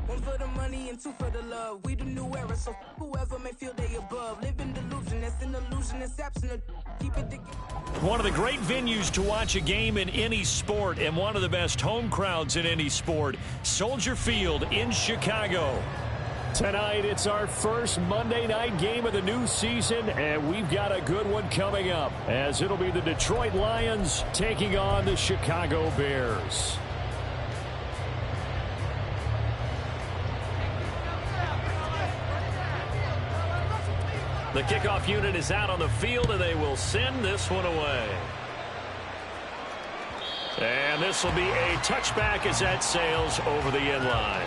One for the money and two for the love. We the new era, so whoever may feel they above. Live in delusion, that's an illusion, that's absent. Keep it together. One of the great venues to watch a game in any sport and one of the best home crowds in any sport, Soldier Field in Chicago. Tonight, it's our first Monday night game of the new season, and we've got a good one coming up, as it'll be the Detroit Lions taking on the Chicago Bears. The kickoff unit is out on the field, and they will send this one away. And this will be a touchback as that sails over the end line.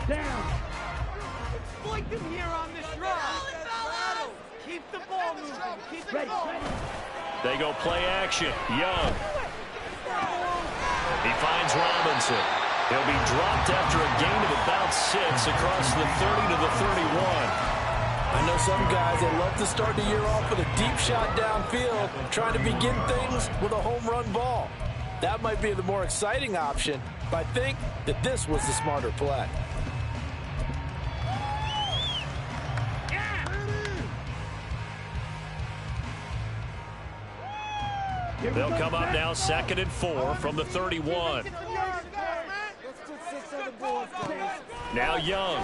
Down. Exploit them here on this run. Keep the ball moving. Keep it going. They go play action. Young. He finds Robinson. He'll be dropped after a gain of about 6 across the 30 to the 31. I know some guys that love to start the year off with a deep shot downfield, trying to begin things with a home run ball. That might be the more exciting option, but I think that this was the smarter play. They'll come up now 2nd and 4 from the 31. Now Young.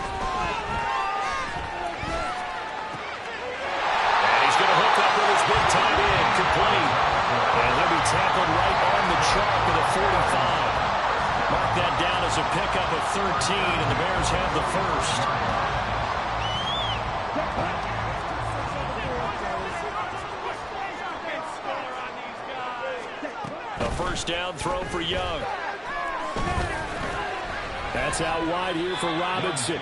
And he's going to hook up with his big tight end, complete. And he'll be tackled right on the chalk of the 45. Mark that down as a pickup of 13, and the Bears have the first. First down throw for Young. That's out wide here for Robinson.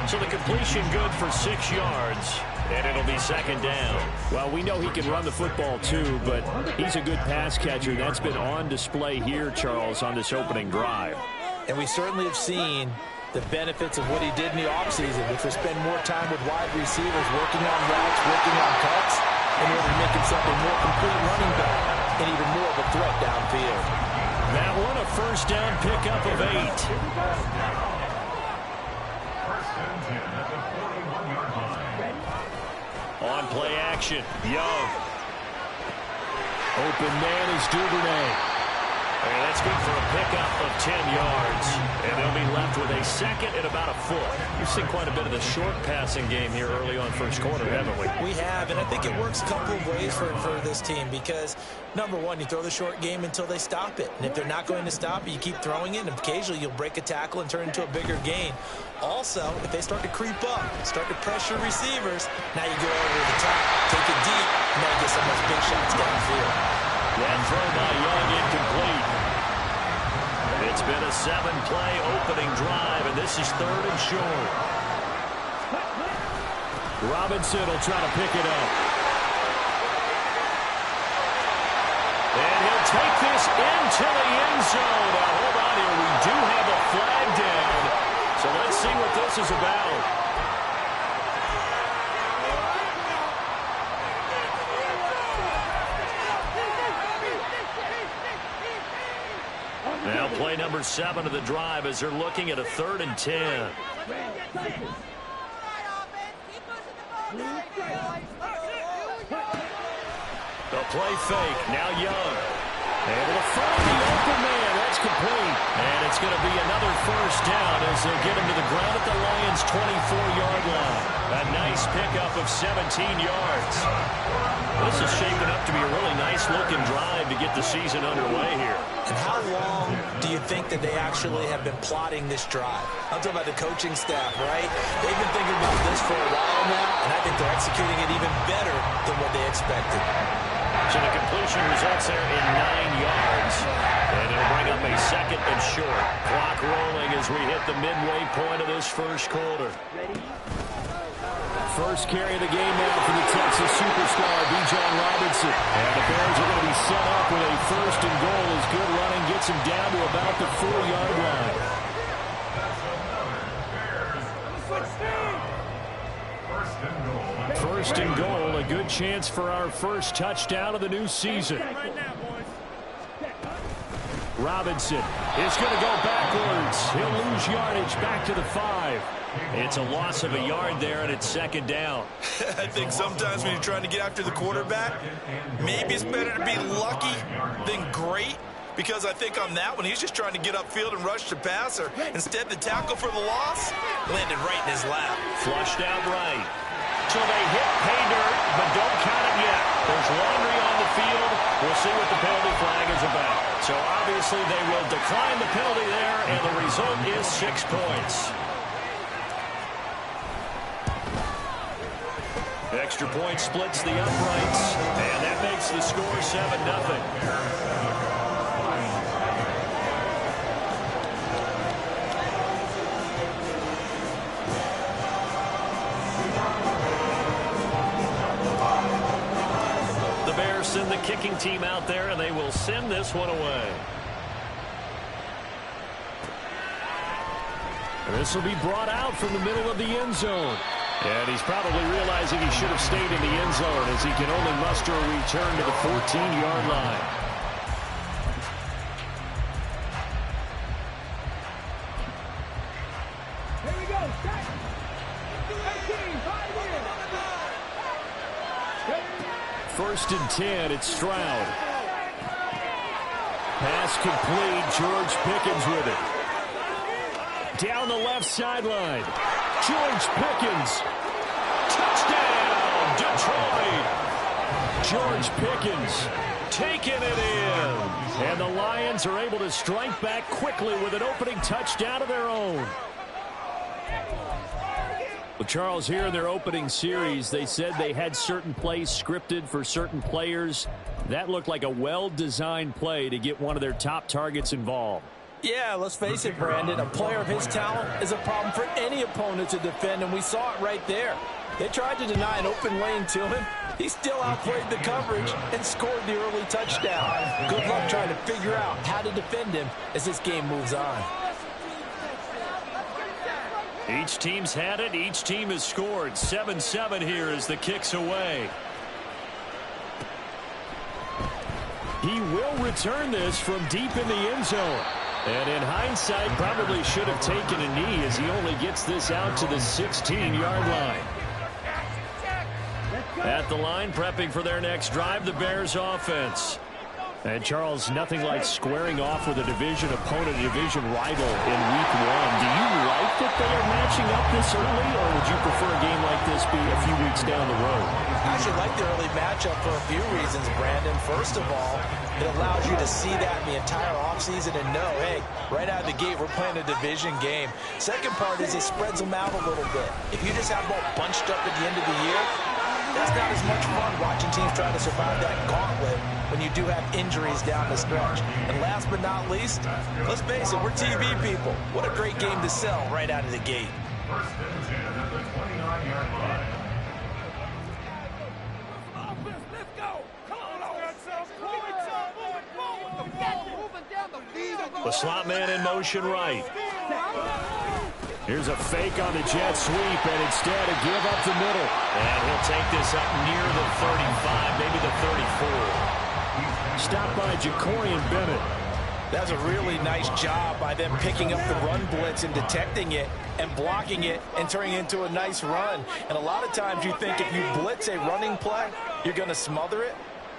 So the completion good for 6 yards, and it'll be 2nd down. Well, we know he can run the football too, but he's a good pass catcher. That's been on display here, Charles, on this opening drive. And we certainly have seen the benefits of what he did in the offseason, which was spend more time with wide receivers, working on routes, working on cuts, in order to make himself a more complete running back and even more of a threat downfield. That one a first down pickup of 8. On play action, Young. Open man is Duvernay. And that's good for a pickup of 10 yards. And they'll be left with a 2nd and about a foot. We've seen quite a bit of the short passing game here early on first quarter, haven't we? We have, and I think it works a couple of ways for this team because, number one, you throw the short game until they stop it. And if they're not going to stop it, you keep throwing it, and occasionally you'll break a tackle and turn it into a bigger gain. Also, if they start to creep up, start to pressure receivers, now you go over the top, take it deep, and now you get some of those big shots downfield. That throw by Young incomplete. It's been a 7-play opening drive, and this is 3rd and short. Robinson will try to pick it up. And he'll take this into the end zone. Now, hold on here. We do have a flag down. So let's see what this is about. Now play number 7 of the drive as they're looking at a 3rd and 10. The play fake. Now Young. Able to find the open man. That's complete. And it's going to be another first down as they'll get him to the ground at the Lions' 24-yard line. A nice pickup of 17 yards. This is shaping up to be a really nice-looking drive to get the season underway here. And how long do you think that they actually have been plotting this drive? I'm talking about the coaching staff, right? They've been thinking about this for a while now, and I think they're executing it even better than what they expected. So the completion results there in 9 yards. And it'll bring up a 2nd and short. Clock rolling as we hit the midway point of this first quarter. First carry of the game now for the Texas superstar, Bijan Robinson. And the Bears are going to be set up with a 1st and goal as good running gets him down to about the 4-yard line. First and goal, a good chance for our first touchdown of the new season. Robinson is going to go backwards. He'll lose yardage back to the 5. It's a loss of a yard there, and it's second down. I think sometimes when you're trying to get after the quarterback, maybe it's better to be lucky than great, because I think on that one, he's just trying to get upfield and rush the passer. Instead, the tackle for the loss landed right in his lap. Flushed out right. So they hit pay dirt, but don't count it yet. There's laundry on the field. We'll see what the penalty flag is about. So obviously they will decline the penalty there, and the result is 6 points. Extra point splits the uprights, and that makes the score 7-0. Send the kicking team out there, and they will send this one away. And this will be brought out from the middle of the end zone. And he's probably realizing he should have stayed in the end zone, as he can only muster a return to the 14-yard line. Here we go. Set. 13, 5 First and 10, it's Stroud. Pass complete, George Pickens with it. Down the left sideline. George Pickens. Touchdown, Detroit. George Pickens taking it in. And the Lions are able to strike back quickly with an opening touchdown of their own. Well, Charles, here in their opening series, they said they had certain plays scripted for certain players. That looked like a well-designed play to get one of their top targets involved. Yeah, let's face it, Brandon. A player of his talent is a problem for any opponent to defend, and we saw it right there. They tried to deny an open lane to him. He still outplayed the coverage and scored the early touchdown. Good luck trying to figure out how to defend him as this game moves on. Each team's had it. Each team has scored. 7-7 here as the kick's away. He will return this from deep in the end zone. And in hindsight, probably should have taken a knee, as he only gets this out to the 16-yard line. At the line, prepping for their next drive, the Bears offense. And, Charles, nothing like squaring off with a division opponent, a division rival in Week 1. Do you like that they are matching up this early, or would you prefer a game like this be a few weeks down the road? I actually like the early matchup for a few reasons, Brandon. First of all, it allows you to see that in the entire offseason and know, hey, right out of the gate, we're playing a division game. Second part is it spreads them out a little bit. If you just have them all bunched up at the end of the year, that's not as much fun watching teams try to survive that gauntlet when you do have injuries down the stretch. And last but not least, let's face it, we're TV people. What a great game to sell right out of the gate. First and 10 at the 29-yard line. Let's go. Come on, moving down the field. The slot man in motion right. Here's a fake on the jet sweep, and instead a give up the middle. And he'll take this up near the 35, maybe the 34. Stopped by Jacorian Bennett. That's a really nice job by them picking up the run blitz and detecting it and blocking it and turning it into a nice run. And a lot of times you think if you blitz a running play, you're going to smother it.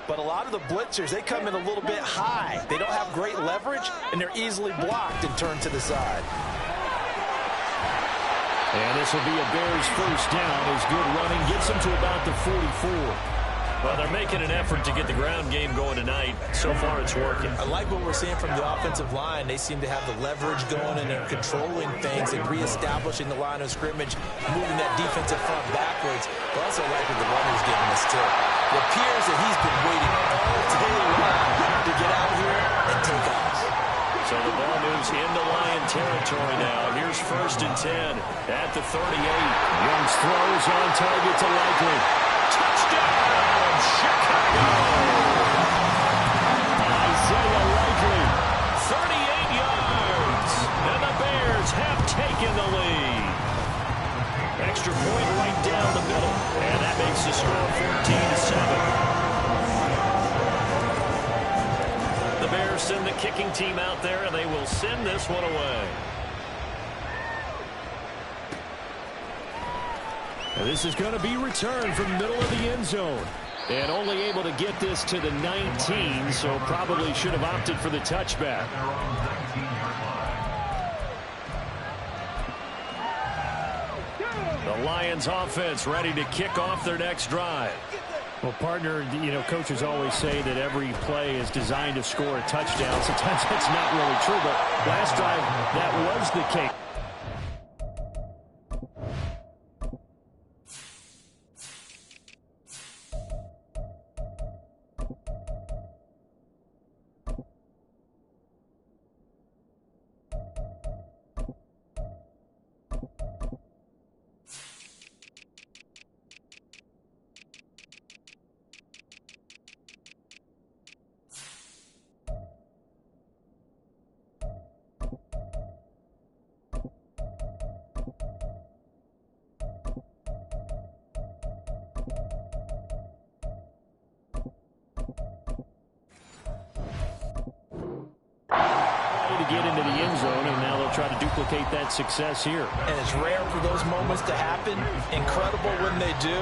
But a lot of the blitzers, they come in a little bit high. They don't have great leverage, and they're easily blocked and turned to the side. And this will be a Bears first down as good running gets them to about the 44. Well, they're making an effort to get the ground game going tonight. So far, it's working. I like what we're seeing from the offensive line. They seem to have the leverage going, and they're controlling things and reestablishing the line of scrimmage, moving that defensive front backwards. But also like what the runner's giving us, too. It appears that he's been waiting all day long to get out here and take off. So the ball moves into Lion territory now. Here's first and 10 at the 38. Young's throws on target to Likely. Touchdown, Chicago! Isaiah Likely, 38 yards, and the Bears have taken the lead. The Bears send the kicking team out there, and they will send this one away. And this is going to be returned from the middle of the end zone. And only able to get this to the 19, so probably should have opted for the touchback. The Lions offense ready to kick off their next drive. Well, partner, you know, coaches always say that every play is designed to score a touchdown. Sometimes that's not really true, but last drive, that was the case. Get into the end zone, and now they'll try to duplicate that success here. And it's rare for those moments to happen. Incredible when they do.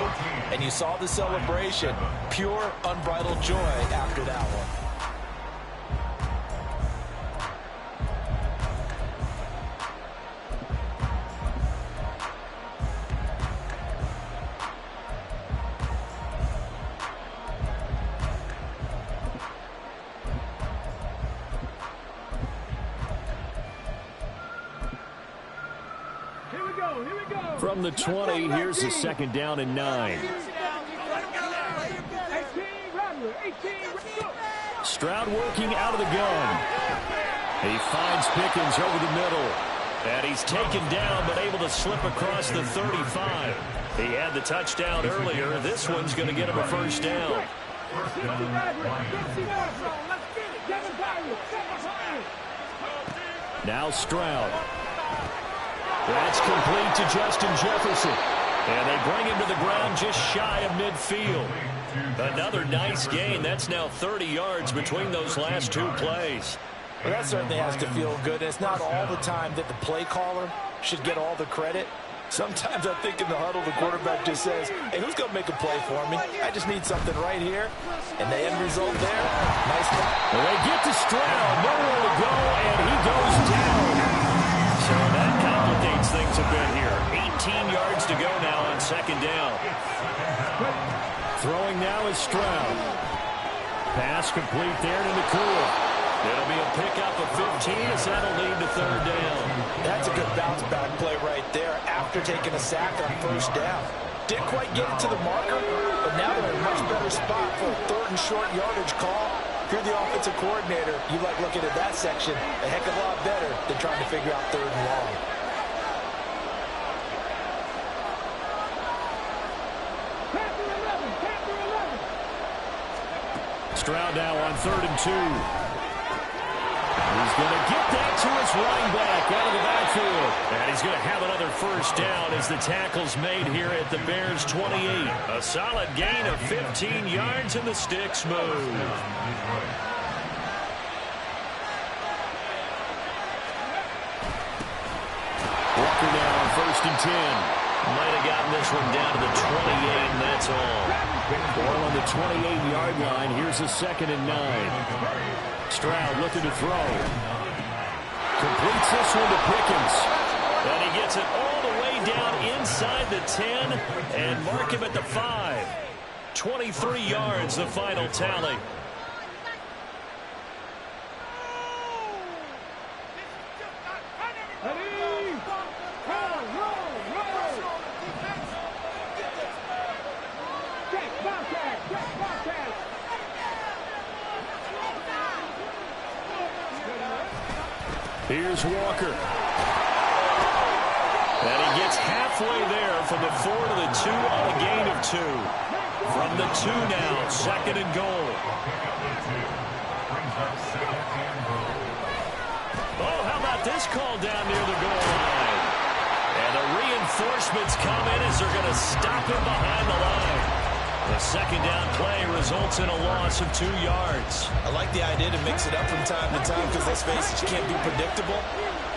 And you saw the celebration. Pure, unbridled joy after that one. From the 20, here's the second down and 9. Stroud working out of the gun. He finds Pickens over the middle. And he's taken down, but able to slip across the 35. He had the touchdown earlier. This one's going to get him a first down. Now Stroud. That's complete to Justin Jefferson. And they bring him to the ground just shy of midfield. Another nice gain. That's now 30 yards between those last two plays. Well, that certainly has to feel good. It's not all the time that the play caller should get all the credit. Sometimes I think in the huddle, the quarterback just says, hey, who's going to make a play for me? I just need something right here. And the end result there, nice. Well, they get to Stroud. Nowhere to go, and he goes down. So that complicates things a bit here. 18 yards to go now on second down. Throwing now is Stroud. Pass complete there to Nakua. It'll be a pickup of 15 as that'll lead to third down. That's a good bounce back play right there after taking a sack on first down. Didn't quite get it to the marker, but now they're in a much better spot for a third and short yardage call. If you're the offensive coordinator, you like looking at that section a heck of a lot better than trying to figure out third and long. Stroud now on 3rd and 2. He's going to get that to his running back out of the backfield. And he's going to have another first down as the tackle's made here at the Bears' 28. A solid gain of 15 yards, and the sticks move. Walker now on 1st and 10. Might have gotten this one down to the 28, and that's all. Ball on the 28-yard line. Here's a 2nd and 9. Stroud looking to throw. Completes this one to Pickens. And he gets it all the way down inside the 10 and mark him at the 5. 23 yards, the final tally. Here's Walker. And he gets halfway there from the 4 to the 2 on a gain of 2. From the 2 now, 2nd and goal. Oh, how about this call down near the goal line? And the reinforcements come in as they're going to stop him behind the line. The second down play results in a loss of 2 yards. I like the idea to mix it up from time to time because, let's face it, you can't be predictable.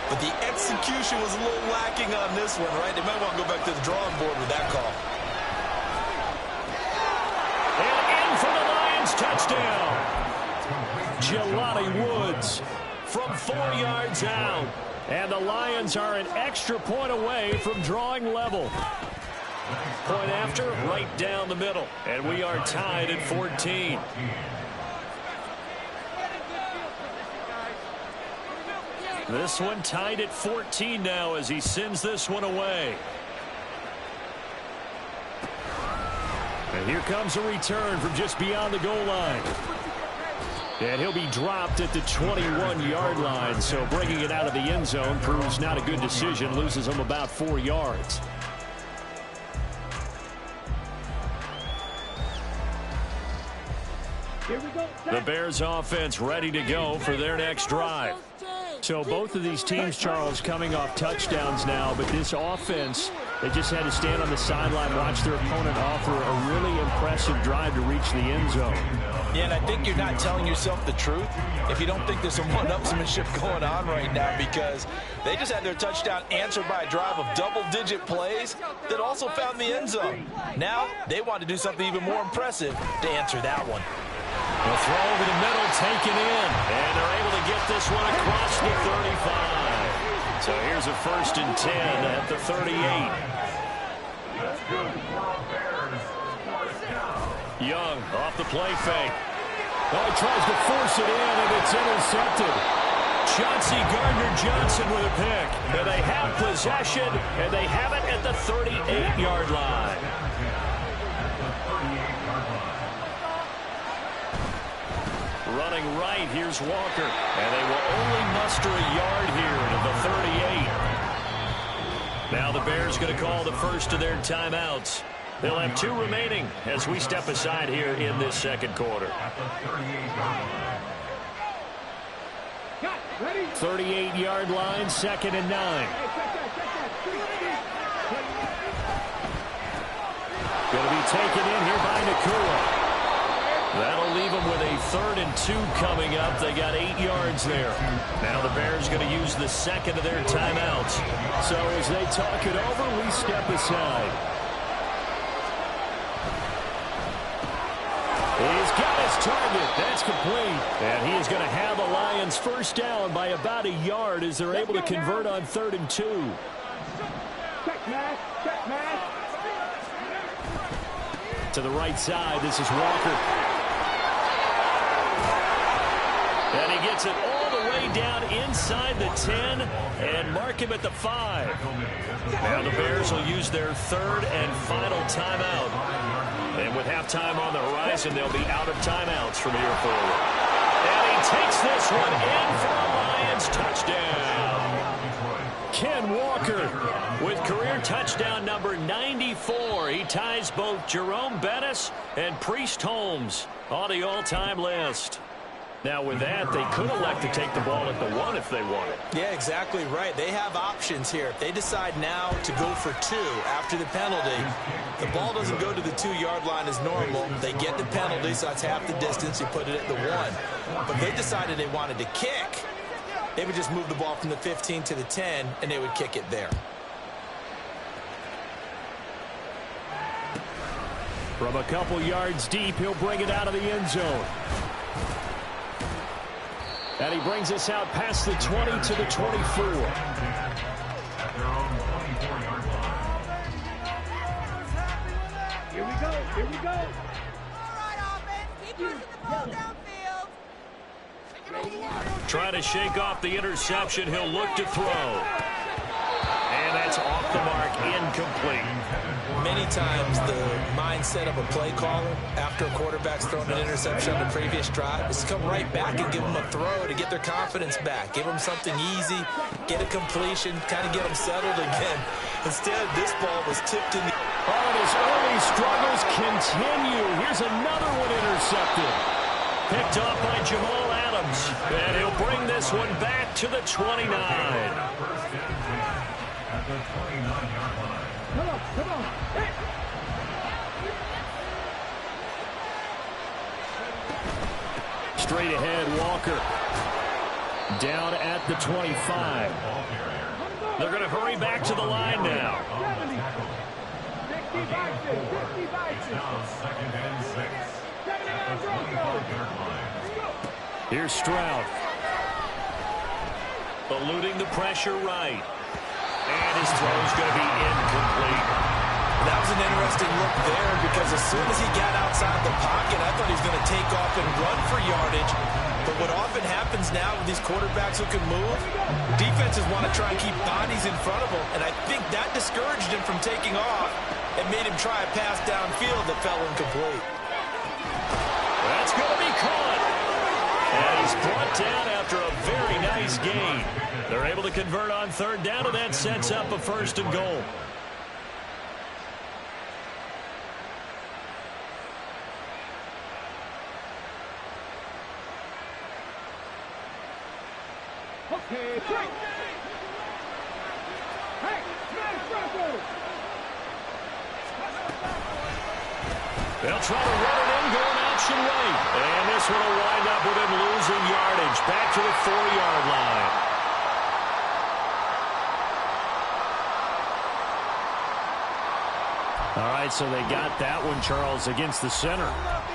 But the execution was a little lacking on this one, right? They might want to go back to the drawing board with that call. And in for the Lions touchdown. Jelani Woods from 4 yards out. And the Lions are an extra point away from drawing level. Point after, right down the middle. And we are tied at 14. This one tied at 14 now as he sends this one away. And here comes a return from just beyond the goal line. And he'll be dropped at the 21-yard line. So bringing it out of the end zone proves not a good decision. Loses him about 4 yards. The Bears offense ready to go for their next drive. So both of these teams, Charles, coming off touchdowns now, but this offense, they just had to stand on the sideline, watch their opponent offer a really impressive drive to reach the end zone. Yeah, and I think you're not telling yourself the truth if you don't think there's some one-upsmanship going on right now, because they just had their touchdown answered by a drive of double-digit plays that also found the end zone. Now they want to do something even more impressive to answer that one. The throw over the middle, taken in, and they're able to get this one across the 35. So here's a 1st and 10 at the 38. Young off the play fake. Oh, he tries to force it in, and it's intercepted. Chauncey Gardner-Johnson with a pick. And they have possession, and they have it at the 38-yard line. Running right, here's Walker. And they will only muster a yard here to the 38. Now the Bears going to call the first of their timeouts. They'll have 2 remaining as we step aside here in this second quarter. 38-yard line, 2nd and 9. Going to be taken in here by Nakua. That'll leave them with a 3rd and 2 coming up. They got 8 yards there. Now the Bears going to use the second of their timeouts. So as they talk it over, we step aside. He's got his target. That's complete. And he is going to have the Lions first down by about a yard as they're able to convert on 3rd and 2. Check, man. Check, man. To the right side, this is Walker. And he gets it all the way down inside the 10 and mark him at the 5. Now the Bears will use their 3rd and final timeout. And with halftime on the horizon, they'll be out of timeouts from here forward. And he takes this one in for a Lions touchdown. Ken Walker with career touchdown number 94. He ties both Jerome Bettis and Priest Holmes on the all-time list. Now with that, they could elect to take the ball at the 1 if they wanted. Yeah, exactly right. They have options here. If they decide now to go for 2 after the penalty, the ball doesn't go to the 2-yard line as normal. They get the penalty, so that's half the distance. You put it at the 1. But they decided they wanted to kick. They would just move the ball from the 15 to the 10, and they would kick it there. From a couple yards deep, he'll bring it out of the end zone. And he brings us out past the 20 to the 24. Here we go. Here we go. All right, offense. Keep pushing the ball downfield. Trying to shake off the interception. He'll look to throw. And that's off the mark, incomplete. Many times the mindset of a play caller after a quarterback's thrown an interception on the previous drive is to come right back and give them a throw to get their confidence back. Give them something easy, get a completion, kind of get them settled again. Instead, this ball was tipped in the... Oh, and his early struggles continue. Here's another one intercepted. Picked off by Jamal Adams. And he'll bring this one back to the 29. Come on, come on. Hey. straight ahead, Walker. Down at the 25. They're going to hurry back to the line now. Here's Stroud. Eluding the pressure right. And his throw's going to be incomplete. That was an interesting look there because as soon as he got outside the pocket, I thought he was going to take off and run for yardage. But what often happens now with these quarterbacks who can move, defenses want to try and keep bodies in front of them. And I think that discouraged him from taking off and made him try a pass downfield that fell incomplete. That's going to be caught. And he's brought down after a very nice gain. They're able to convert on third down, and that sets up a 1st and goal. Okay, break. Hey, smash Bronco. They'll try to run it in, going option right. And this one will wind up with him losing yardage. Back to the 4-yard line. All right, so they got that one, Charles, against the center.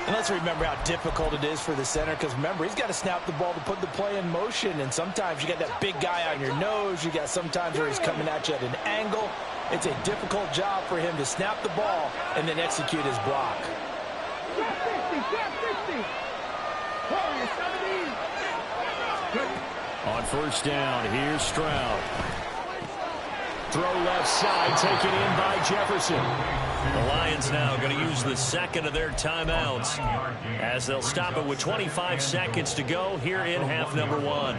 And let's remember how difficult it is for the center because, remember, he's got to snap the ball to put the play in motion. And sometimes you got that big guy on your nose. You got sometimes where he's coming at you at an angle. It's a difficult job for him to snap the ball and then execute his block. On 1st down, here's Stroud. Throw left side, taken in by Jefferson. The Lions now going to use the 2nd of their timeouts as they'll stop it with 25 seconds to go here in half number 1.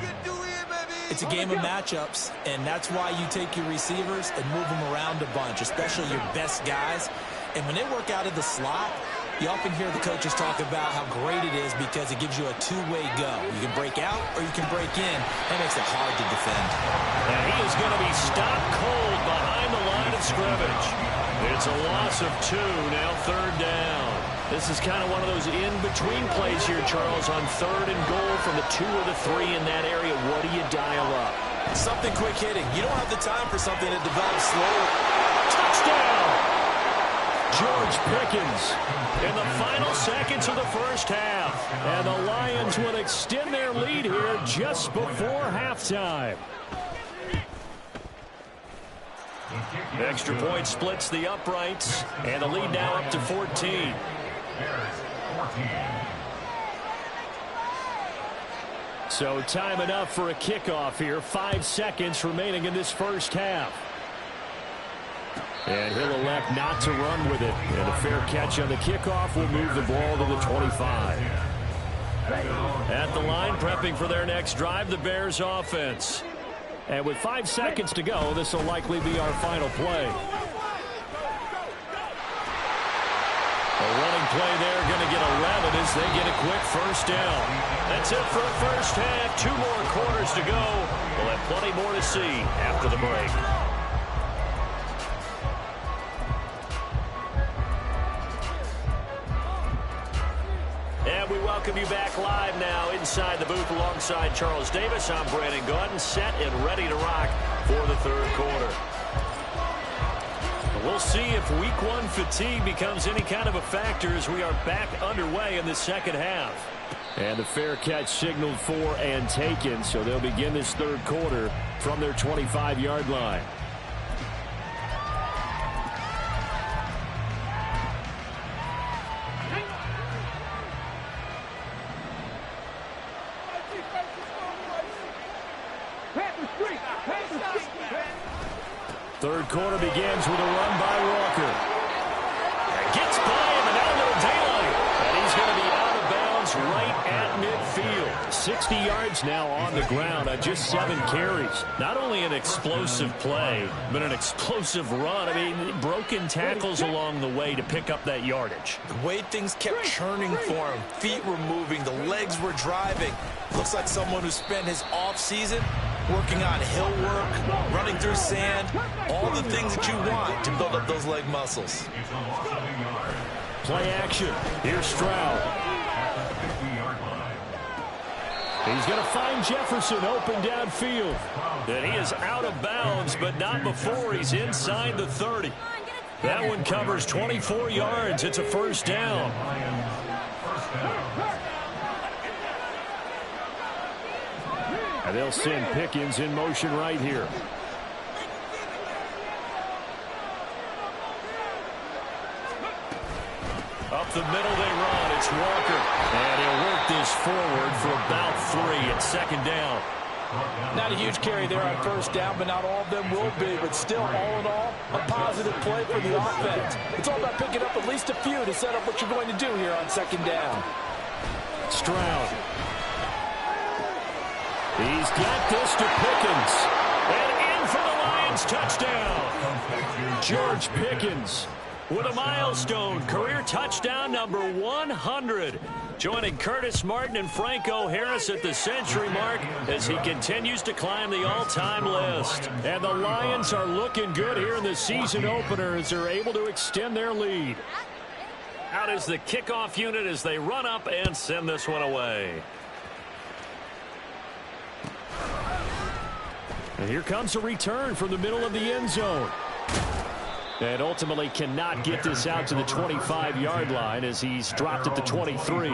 It's a game of matchups, and that's why you take your receivers and move them around a bunch, especially your best guys. And when they work out of the slot, you often hear the coaches talk about how great it is because it gives you a two-way go. You can break out or you can break in. That makes it hard to defend. And he is going to be stopped cold behind the line of scrimmage. It's a loss of 2, now 3rd down. This is kind of one of those in-between plays here, Charles, on 3rd and goal from the 2 or the 3 in that area. What do you dial up? Something quick hitting. You don't have the time for something that develops slowly. Touchdown! George Pickens in the final seconds of the 1st half. And the Lions will extend their lead here just before halftime. Extra point splits the uprights, and the lead now up to 14. So time enough for a kickoff here. 5 seconds remaining in this 1st half. And he'll elect not to run with it. And a fair catch on the kickoff will move the ball to the 25. At the line, prepping for their next drive, the Bears offense. And with 5 seconds to go, this will likely be our final play. A running play there, going to get 11 as they get a quick 1st down. That's it for the 1st half. 2 more quarters to go. We'll have plenty more to see after the break. And we welcome you back live now inside the booth alongside Charles Davis. I'm Brandon Gaudin, set and ready to rock for the 3rd quarter. We'll see if week 1 fatigue becomes any kind of a factor as we are back underway in the 2nd half. And the fair catch signaled for and taken, so they'll begin this 3rd quarter from their 25-yard line. Third quarter begins with a run by Walker. Gets by him and out of the daylight. And he's going to be out of bounds right at midfield. 60 yards now on the ground on just 7 carries. Not only an explosive play, but an explosive run. I mean, broken tackles along the way to pick up that yardage. The way things kept churning for him. Feet were moving. The legs were driving. Looks like someone who spent his off-season working on hill work, running through sand, all the things that you want to build up those leg muscles. Play action. Here's Stroud. He's going to find Jefferson open downfield. And he is out of bounds, but not before he's inside the 30. That one covers 24 yards. It's a first down. And they'll send Pickens in motion right here. Up the middle they run. It's Walker. And he'll work this forward for about 3 at second down. Not a huge carry there on first down, but not all of them will be. But still, all in all, a positive play for the offense. It's all about picking up at least a few to set up what you're going to do here on second down. Stroud. He's got this to Pickens. And in for the Lions touchdown. George Pickens with a milestone career touchdown number 100. Joining Curtis Martin and Franco Harris at the century mark as he continues to climb the all-time list. And the Lions are looking good here in the season opener as they're able to extend their lead. Out is the kickoff unit as they run up and send this one away. And here comes a return from the middle of the end zone. And ultimately cannot get this out to the 25-yard line as he's dropped at the 23.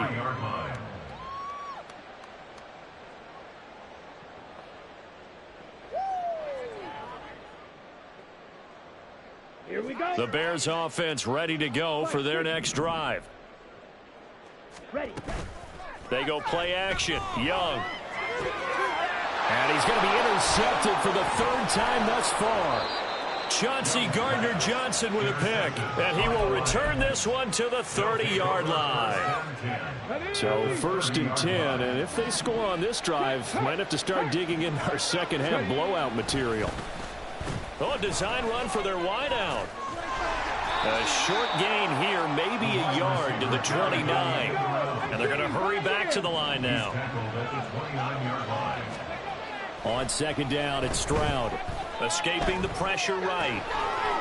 Here we go. The Bears offense ready to go for their next drive. Ready. They go play action. Young. And he's going to be intercepted for the third time thus far. Chauncey Gardner-Johnson with a pick. And he will return this one to the 30-yard line. So first and 10. And if they score on this drive, might have to start digging in our second half blowout material. Oh, design run for their wideout. A short gain here, maybe a yard to the 29. And they're going to hurry back to the line now. On second down, it's Stroud. Escaping the pressure right.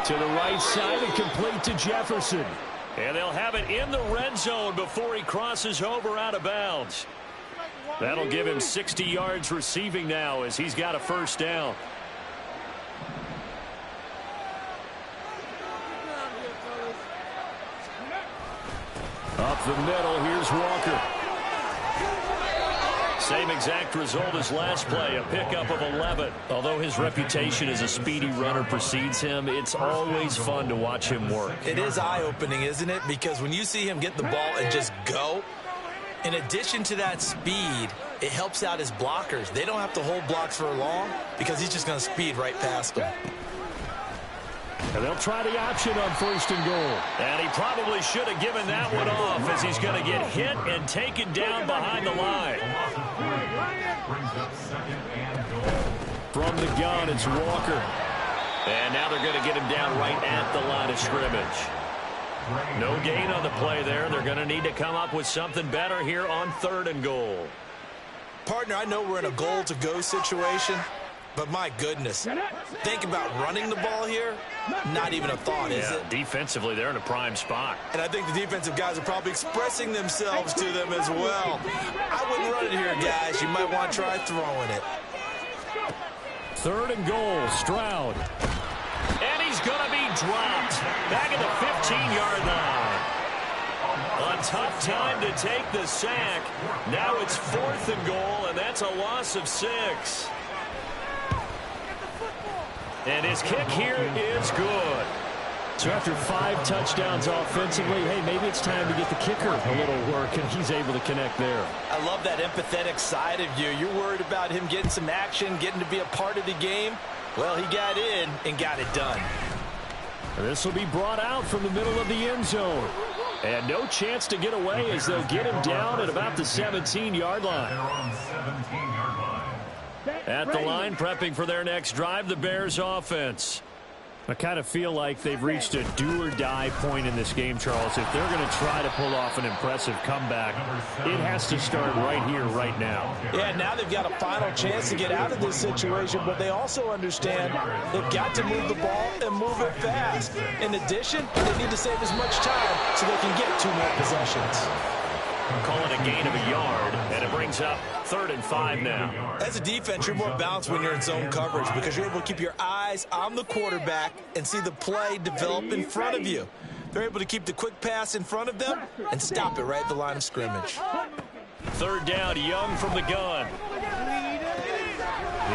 To the right side and complete to Jefferson. And they'll have it in the red zone before he crosses over out of bounds. That'll give him 60 yards receiving now as he's got a first down. Up the middle, here's Walker. Same exact result as last play, a pickup of 11. Although his reputation as a speedy runner precedes him, it's always fun to watch him work. It is eye-opening, isn't it? Because when you see him get the ball and just go, in addition to that speed, it helps out his blockers. They don't have to hold blocks for long because he's just going to speed right past them. And they'll try the option on first and goal. And he probably should have given that one off as he's going to get hit and taken down behind the line. From the gun, it's Walker. And now they're going to get him down right at the line of scrimmage. No gain on the play there. They're going to need to come up with something better here on third and goal. Partner, I know we're in a goal-to-go situation, but my goodness, think about running the ball here. Not even a thought, is it? Defensively, they're in a prime spot. And I think the defensive guys are probably expressing themselves to them as well. I wouldn't run it here, guys. You might want to try throwing it. Third and goal, Stroud. And he's going to be dropped back at the 15-yard line. A tough time to take the sack. Now it's fourth and goal, and that's a loss of 6. And his kick here is good. So after 5 touchdowns offensively, hey, maybe it's time to get the kicker a little work, and he's able to connect there. I love that empathetic side of you. You're worried about him getting some action, getting to be a part of the game. Well, he got in and got it done. This will be brought out from the middle of the end zone. And no chance to get away as they'll get him down at about the 17-yard line. At the line, prepping for their next drive, the Bears offense. I kind of feel like they've reached a do-or-die point in this game, Charles. If they're going to try to pull off an impressive comeback, it has to start right here, right now. Yeah, now they've got a final chance to get out of this situation, but they also understand they've got to move the ball and move it fast. In addition, they need to save as much time so they can get 2 more possessions. Call it a gain of a yard, and it brings up 3rd and 5 now. As a defense, you're more balanced when you're in zone coverage because you're able to keep your eyes on the quarterback and see the play develop in front of you. They're able to keep the quick pass in front of them and stop it right at the line of scrimmage. 3rd down, Young from the gun.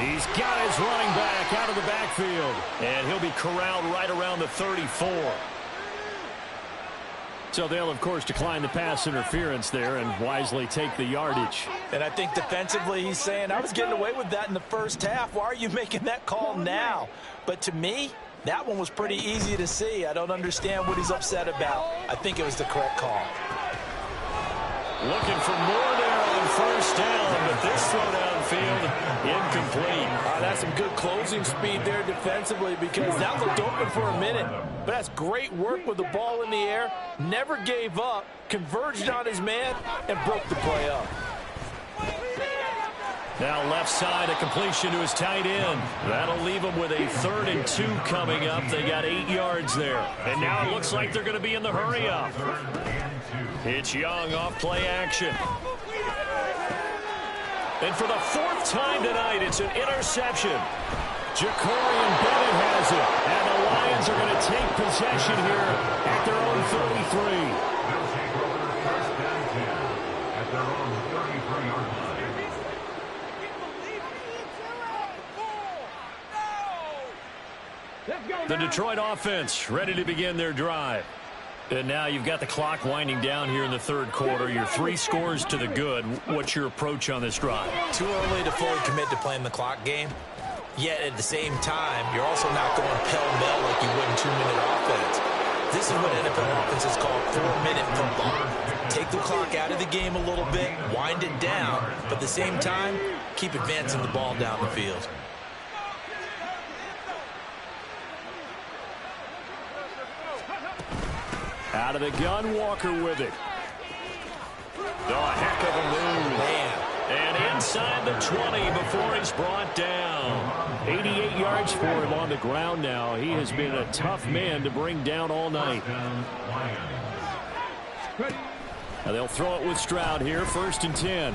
He's got his running back out of the backfield, and he'll be corralled right around the 34. So they'll, of course, decline the pass interference there and wisely take the yardage. And I think defensively he's saying, I was getting away with that in the first half. Why are you making that call now? But to me, that one was pretty easy to see. I don't understand what he's upset about. I think it was the correct call. Looking for more there on 1st down, but this throw downfield, incomplete. That's some good closing speed there defensively because that looked open for a minute. But that's great work with the ball in the air. Never gave up, converged on his man, and broke the play up. Now left side, a completion to his tight end. That'll leave him with a 3rd and 2 coming up. They got 8 yards there. And now it looks like they're going to be in the hurry up. It's Young off play action. And for the 4th time tonight, it's an interception. Jacorian Bennett has it. And the Lions are going to take possession here at their own 33. They'll take over 1st and 10 at their own 33-yard line. The Detroit offense ready to begin their drive. And now you've got the clock winding down here in the 3rd quarter. You're 3 scores to the good. What's your approach on this drive? Too early to fully commit to playing the clock game. Yet at the same time, you're also not going pell-mell like you would in 2-minute offense. This is what NFL offenses call 4-minute football. Take the clock out of the game a little bit, wind it down, but at the same time, keep advancing the ball down the field. Out of the gun, Walker with it. Oh, heck of a move. Man. And inside the 20 before he's brought down. 88 yards for him on the ground now. He has been a tough man to bring down all night. Now they'll throw it with Stroud here, 1st and 10. And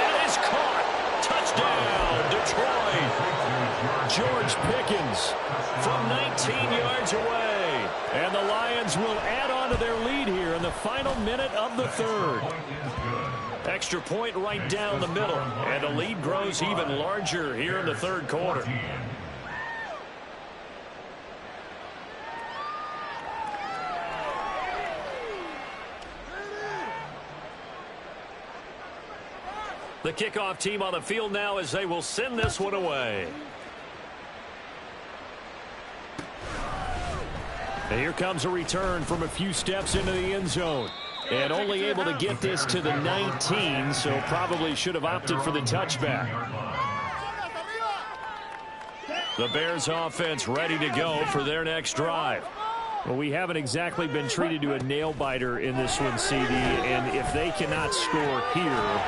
it is caught. Touchdown, Detroit. George Pickens from 19 yards away. And the Lions will add on to their lead here in the final minute of the 3rd. Extra point right down the middle. And the lead grows even larger here in the 3rd quarter. The kickoff team on the field now as they will send this one away. And here comes a return from a few steps into the end zone. And only able to get this to the 19, so probably should have opted for the touchback. The Bears offense ready to go for their next drive. Well, we haven't exactly been treated to a nail-biter in this one, CD, and if they cannot score here,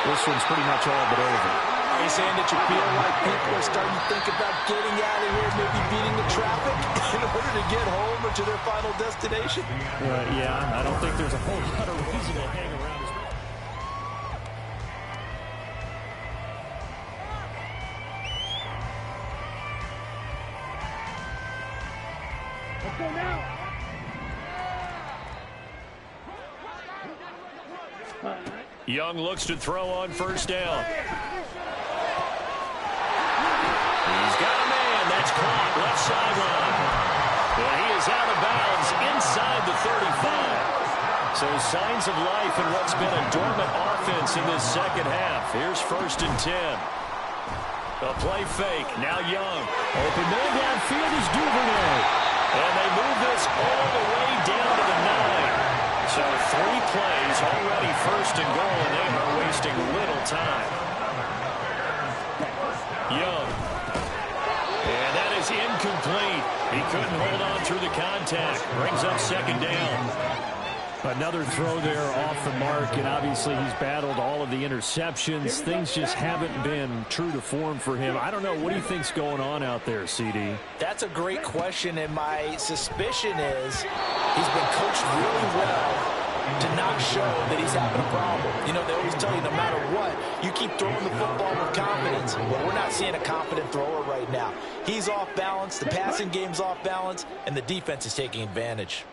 this one's pretty much all but over. Are you saying that you feel like people are starting to think about getting out of here, maybe beating the traffic in order to get home or to their final destination? Yeah, I don't think there's a whole lot of reason to hang around as well. Let's go now. Young looks to throw on 1st down. He's got a man. That's caught left sideline. And he is out of bounds inside the 35. So signs of life in what's been a dormant offense in this 2nd half. Here's 1st and 10. A play fake. Now Young. Open man downfield is Duvernay. And they move this all the way down to the 9. So 3 plays already 1st and goal, and they are wasting little time. Young. And that is incomplete. He couldn't hold on through the contact. Brings up 2nd down. Another throw there off the mark, and obviously he's battled all of the interceptions. Things just haven't been true to form for him. I don't know. What do you think's going on out there, CD? That's a great question, and my suspicion is he's been coached really well to not show that he's having a problem. You know, they always tell you no matter what, you keep throwing the football with confidence. Well, we're not seeing a confident thrower right now. He's off balance, the passing game's off balance, and the defense is taking advantage.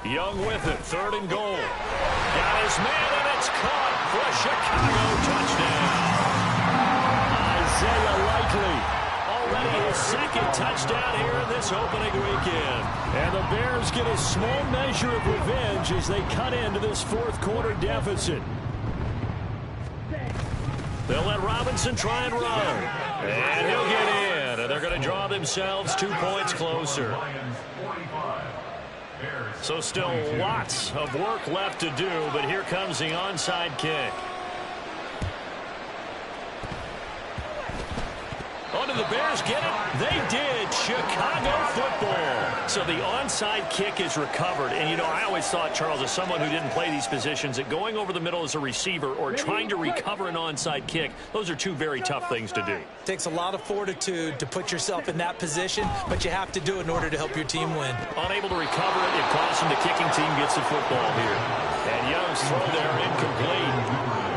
Young with it, 3rd and goal. Got his man, and it's caught for a Chicago touchdown. Isaiah Likely, already his 2nd touchdown here in this opening weekend. And the Bears get a small measure of revenge as they cut into this 4th quarter deficit. They'll let Robinson try and run. And he'll get in, and they're going to draw themselves 2 points closer. So still lots of work left to do, but here comes the onside kick. Oh, did the Bears get it? They did. Chicago football. So the onside kick is recovered. And, you know, I always thought, Charles, as someone who didn't play these positions, that going over the middle as a receiver or trying to recover an onside kick, those are 2 very tough things to do. It takes a lot of fortitude to put yourself in that position, but you have to do it in order to help your team win. Unable to recover it, it costs him. The kicking team gets the football here. And Young's throw there incomplete.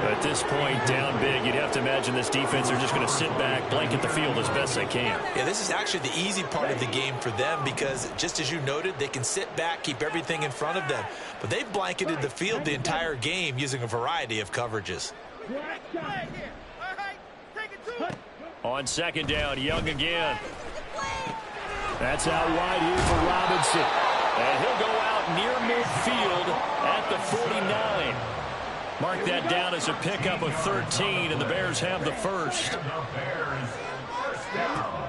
At this point, down big, you'd have to imagine this defense are just going to sit back, blanket the field as best they can. Yeah, this is actually the easy part of the game for them because, just as you noted, they can sit back, keep everything in front of them. But they've blanketed the field the entire game using a variety of coverages. On 2nd down, Young again. That's out wide here for Robinson. And he'll go out near midfield at the 49. Mark that down as a pickup of 13, and the Bears have the 1st.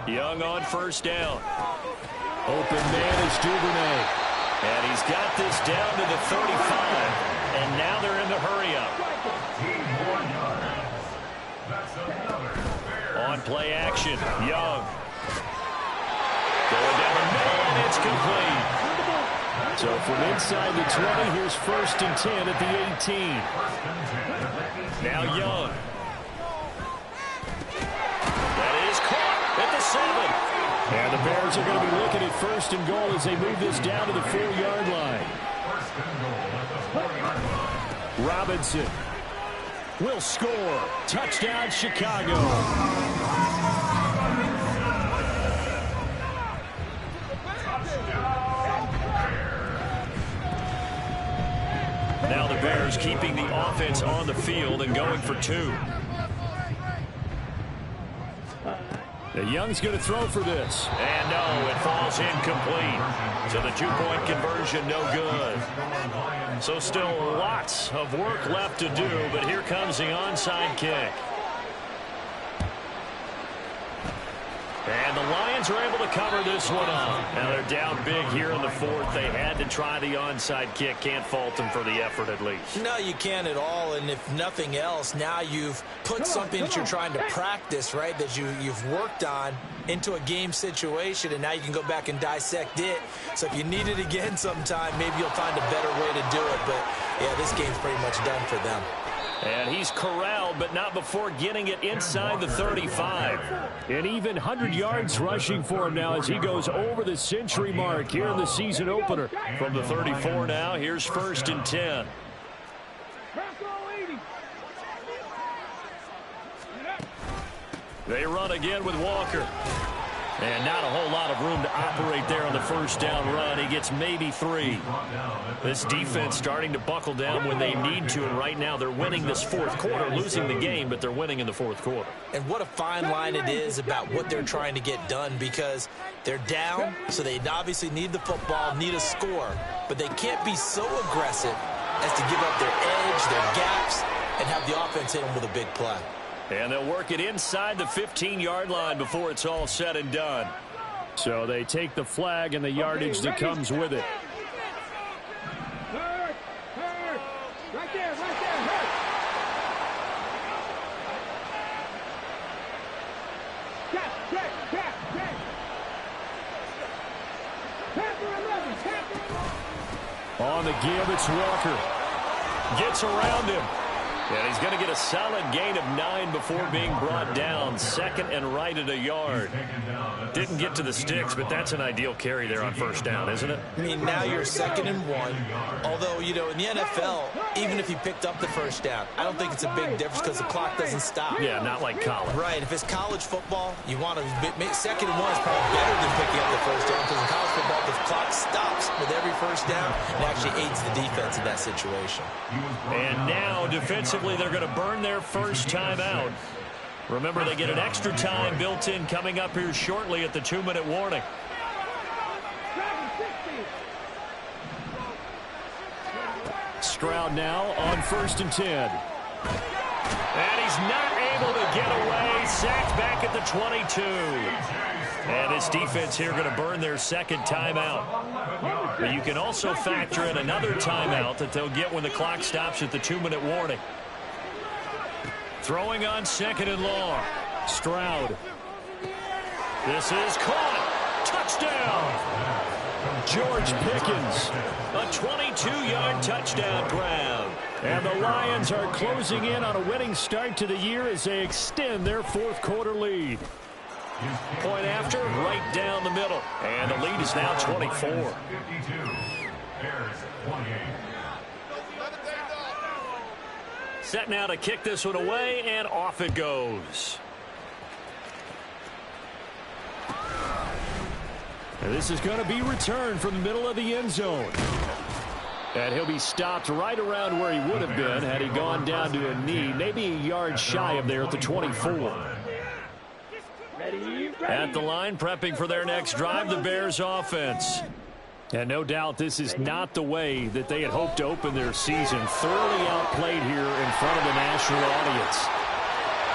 Young on 1st down. Open man is Duvernay. And he's got this down to the 35. And now they're in the hurry-up. On play action, Young. Going down the middle, and it's complete. So from inside the 20, here's 1st and 10 at the 18. Now Young. That is caught at the 7. And the Bears are going to be looking at 1st and goal as they move this down to the 4-yard line. Robinson will score. Touchdown, Chicago. Now the Bears keeping the offense on the field and going for 2. The Young's going to throw for this. And no, it falls incomplete. So the 2-point conversion, no good. So still lots of work left to do, but here comes the onside kick. And the Lions are able to cover this one up. Now they're down big here in the 4th. They had to try the onside kick. Can't fault them for the effort at least. No, you can't at all. And if nothing else, now you've put something that you're trying to practice, right, that you've worked on into a game situation, and now you can go back and dissect it. So if you need it again sometime, maybe you'll find a better way to do it. But, yeah, this game's pretty much done for them. And he's corralled, but not before getting it inside the 35. And even 100 yards rushing for him now as he goes over the century mark here in the season opener. From the 34 now, here's 1st and 10. They run again with Walker. And not a whole lot of room to operate there on the 1st down run. He gets maybe 3. This defense starting to buckle down when they need to, and right now they're winning this 4th quarter, losing the game, but they're winning in the 4th quarter. And what a fine line it is about what they're trying to get done, because they're down, so they obviously need the football, need a score, but they can't be so aggressive as to give up their edge, their gaps, and have the offense hit them with a big play. And they'll work it inside the 15-yard line before it's all said and done. So they take the flag and the yardage that comes with it. Right there, Cap. On the give, it's Walker. Gets around him. And he's going to get a solid gain of 9 before being brought down. Second and right at a yard. Didn't get to the sticks, but that's an ideal carry there on first down, isn't it? I mean, now you're 2nd and 1. Although, you know, in the NFL, even if you picked up the first down, I don't think it's a big difference because the clock doesn't stop. Yeah, not like college. Right. If it's college football, you want to make 2nd and 1 is probably better than picking up the first down because in college football, the clock stops with every first down. It actually aids the defense in that situation. And now, defensively, they're going to burn their first time out. Remember, they get an extra time built in coming up here shortly at the 2-minute warning. Stroud now on 1st and 10. And he's not able to get away. Sacked back at the 22. And this defense here going to burn their second timeout. But you can also factor in another timeout that they'll get when the clock stops at the 2-minute warning. Throwing on 2nd and long. Stroud. This is caught. Touchdown. George Pickens. A 22-yard touchdown grab. And the Lions are closing in on a winning start to the year as they extend their 4th quarter lead. Point after, right down the middle. And the lead is now 24. Set now to kick this one away, and off it goes. And this is going to be returned from the middle of the end zone. And he'll be stopped right around where he would have been had he gone down to a knee, maybe a yard shy of there at the 24. At the line, prepping for their next drive, the Bears offense. And no doubt this is not the way that they had hoped to open their season. Thoroughly outplayed here in front of the national audience.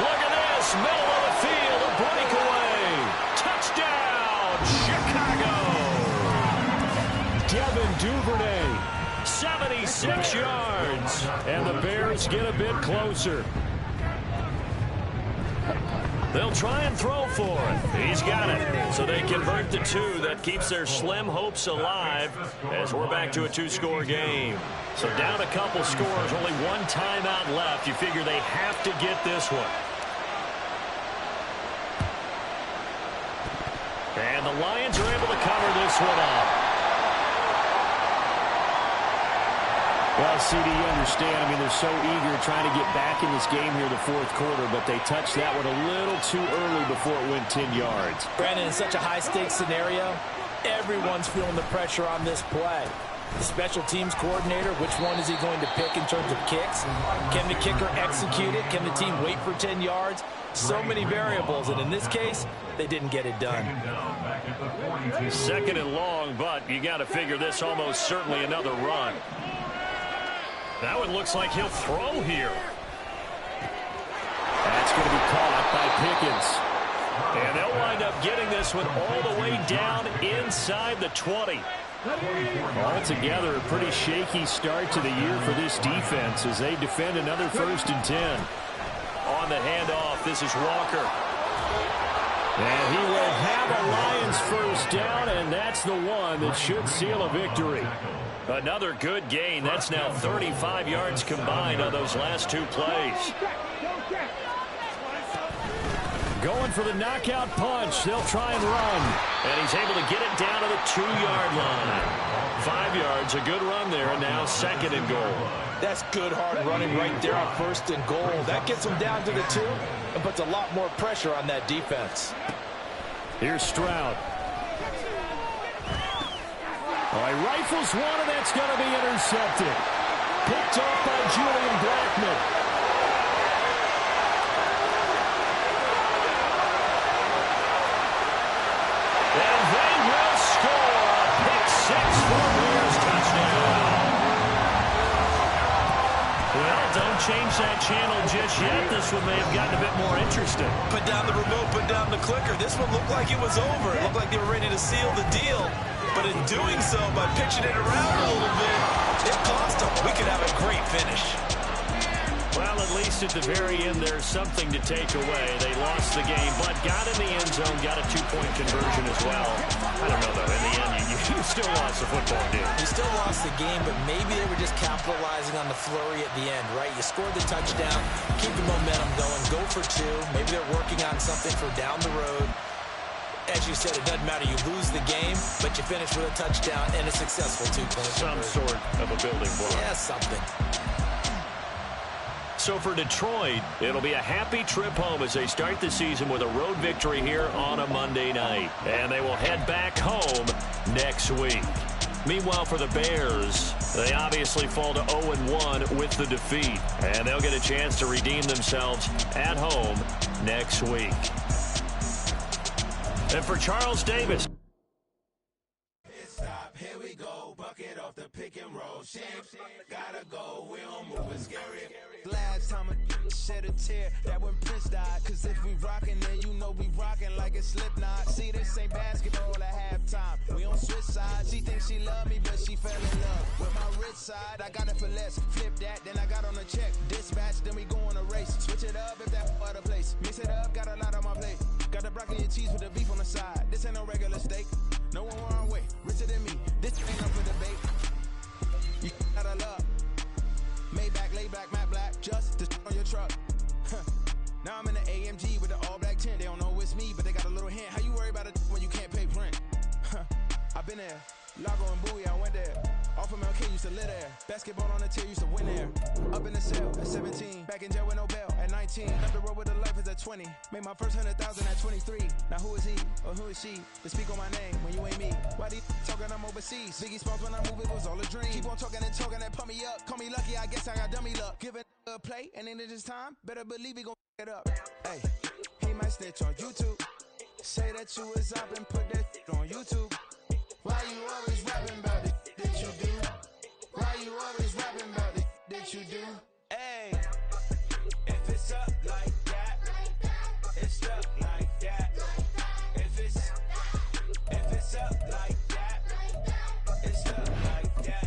Look at this, middle of the field, a breakaway. Touchdown, Chicago. Devin Duvernay, 76 yards. And the Bears get a bit closer. They'll try and throw for it. He's got it. So they convert the 2. That keeps their slim hopes alive as we're back to a 2-score game. So down a couple scores, only 1 timeout left. You figure they have to get this one. And the Lions are able to cover this one up. Well, CD, you understand. I mean, they're so eager trying to get back in this game here the 4th quarter, but they touched that one a little too early before it went 10 yards. Brandon, in such a high-stakes scenario, everyone's feeling the pressure on this play. The special teams coordinator, which one is he going to pick in terms of kicks? Can the kicker execute it? Can the team wait for 10 yards? So many variables, and in this case, they didn't get it done. 2nd and long, but you got to figure this almost certainly another run. That one looks like he'll throw here. That's going to be caught by Pickens. And they'll wind up getting this one all the way down inside the 20. Altogether, a pretty shaky start to the year for this defense as they defend another 1st and 10. On the handoff, this is Walker. And he will have a Lions first down, and that's the one that should seal a victory. Another good gain. That's now 35 yards combined on those last 2 plays. Going for the knockout punch. They'll try and run. And he's able to get it down to the 2-yard line. 5 yards, a good run there, and now 2nd and goal. That's good hard running right there on 1st and goal. That gets them down to the 2 and puts a lot more pressure on that defense. Here's Stroud. Oh, he rifles one, and that's going to be intercepted. Picked off by Julian Blackman. And they will score a pick 6 for Bears touchdown. Well, don't change that channel just yet. This one may have gotten a bit more interesting. Put down the remote, put down the clicker. This one looked like it was over. It looked like they were ready to seal the deal. But in doing so, by pitching it around a little bit, it cost them. We could have a great finish. Well, at least least at the very end, there's something to take away. They lost the game, but got in the end zone, got a 2-point conversion as well. I don't know, though. In the end, you still lost the football game. You still lost the game, but maybe they were just capitalizing on the flurry at the end, right? You scored the touchdown, keep the momentum going, go for 2. Maybe they're working on something for down the road. As you said, it doesn't matter. You lose the game, but you finish with a touchdown and a successful 2-point Some sort of a building block. Yeah, something. So for Detroit, it'll be a happy trip home as they start the season with a road victory here on a Monday night. And they will head back home next week. Meanwhile, for the Bears, they obviously fall to 0-1 with the defeat. And they'll get a chance to redeem themselves at home next week. And for Charles Davis. Stop, here we go, bucket off the pick and roll. Gotta go, we don't move, it's scary. Last time I shed a tear, that when Prince died. Cause if we rockin', then you know we rockin' like a Slipknot. See, this ain't basketball at halftime. We on switch sides. She thinks she love me, but she fell in love with my rich side. I got it for less. Flip that, then I got on a check. Dispatch, then we go on a race. Switch it up if that other place. Mix it up, got a lot on my plate. Got the broccoli and cheese with the beef on the side. This ain't no regular steak. No one wrong way, richer than me. This ain't up for debate. You gotta love. Maybach, lay back, matte black, just to on your truck. Now I'm in the AMG with the all black tint. They don't know it's me, but they got a little hint. How you worry about it when you can't pay rent? I've been there. Lago and Bowie, I went there. Off of MLK, used to live there. Basketball on the tier, used to win there. Up in the cell at 17. Back in jail with no bail at 19. Left the road with a life as at 20. Made my first 100,000 at 23. Now who is he or who is she to speak on my name when you ain't me? Why they talking I'm overseas? Biggie spots when I move, it was all a dream. Keep on talking and pump me up. Call me lucky, I guess I got dummy luck. Give it a play, and then it's time. Better believe he gon' it up. Hey, he might snitch on YouTube. Say that you was up and put that on YouTube. Why you always rapping about it that you do? Why you always rapping about it that you do? Hey, if it's up like that, it's stuck like that. If it's up like that, it's stuck like that.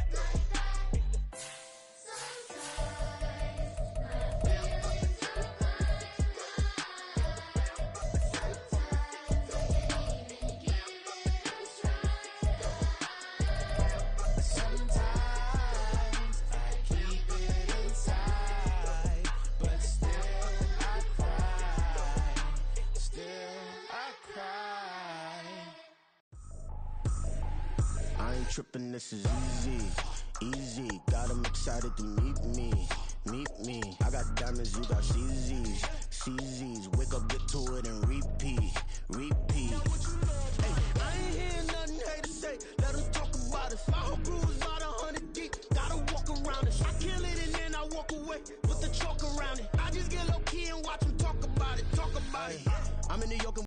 Trippin', this is easy, got 'em excited to meet me. I got diamonds, you got CZs, wake up, get to it and repeat. Hey, I ain't hearing nothing hate to say, let 'em talk about it. My whole crew is about 100 deep, gotta walk around it. I kill it and then I walk away with the chalk around it. I just get low key and watch 'em talk about it. I'm in New York.